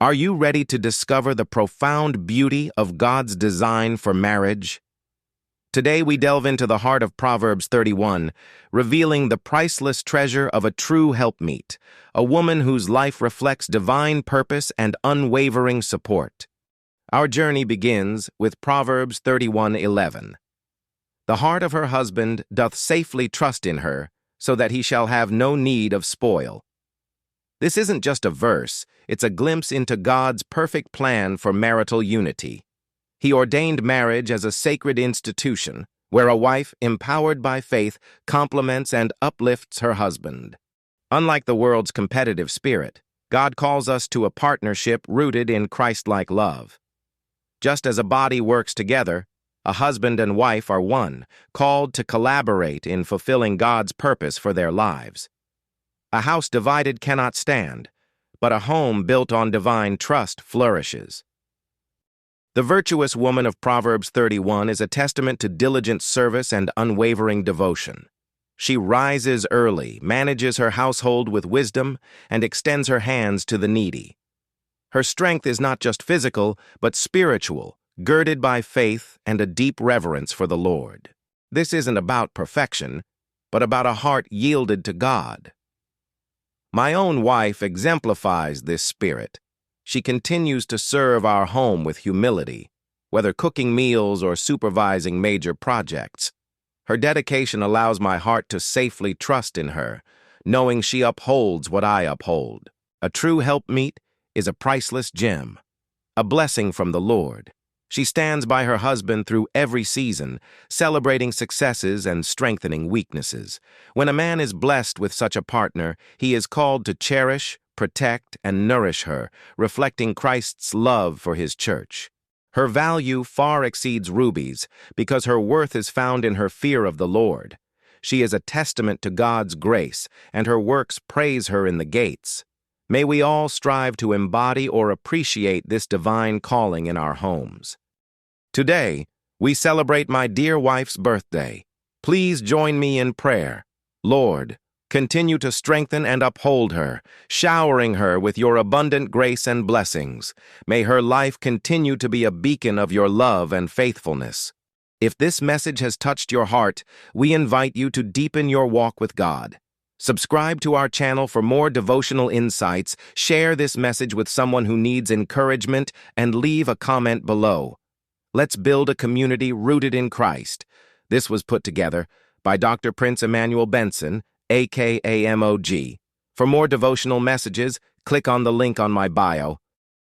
Are you ready to discover the profound beauty of God's design for marriage? Today we delve into the heart of Proverbs 31, revealing the priceless treasure of a true helpmeet, a woman whose life reflects divine purpose and unwavering support. Our journey begins with Proverbs 31:11. The heart of her husband doth safely trust in her, so that he shall have no need of spoil. This isn't just a verse, it's a glimpse into God's perfect plan for marital unity. He ordained marriage as a sacred institution, where a wife, empowered by faith, complements and uplifts her husband. Unlike the world's competitive spirit, God calls us to a partnership rooted in Christ-like love. Just as a body works together, a husband and wife are one, called to collaborate in fulfilling God's purpose for their lives. A house divided cannot stand, but a home built on divine trust flourishes. The virtuous woman of Proverbs 31 is a testament to diligent service and unwavering devotion. She rises early, manages her household with wisdom, and extends her hands to the needy. Her strength is not just physical, but spiritual, girded by faith and a deep reverence for the Lord. This isn't about perfection, but about a heart yielded to God. My own wife exemplifies this spirit. She continues to serve our home with humility, whether cooking meals or supervising major projects. Her dedication allows my heart to safely trust in her, knowing she upholds what I uphold. A true helpmeet is a priceless gem, a blessing from the Lord. She stands by her husband through every season, celebrating successes and strengthening weaknesses. When a man is blessed with such a partner, he is called to cherish, protect, and nourish her, reflecting Christ's love for his church. Her value far exceeds rubies because her worth is found in her fear of the Lord. She is a testament to God's grace, and her works praise her in the gates. May we all strive to embody or appreciate this divine calling in our homes. Today, we celebrate my dear wife's birthday. Please join me in prayer. Lord, continue to strengthen and uphold her, showering her with your abundant grace and blessings. May her life continue to be a beacon of your love and faithfulness. If this message has touched your heart, we invite you to deepen your walk with God. Subscribe to our channel for more devotional insights, share this message with someone who needs encouragement, and leave a comment below. Let's build a community rooted in Christ. This was put together by Dr. Prince Emmanuel Benson, aka MOG. For more devotional messages, click on the link on my bio.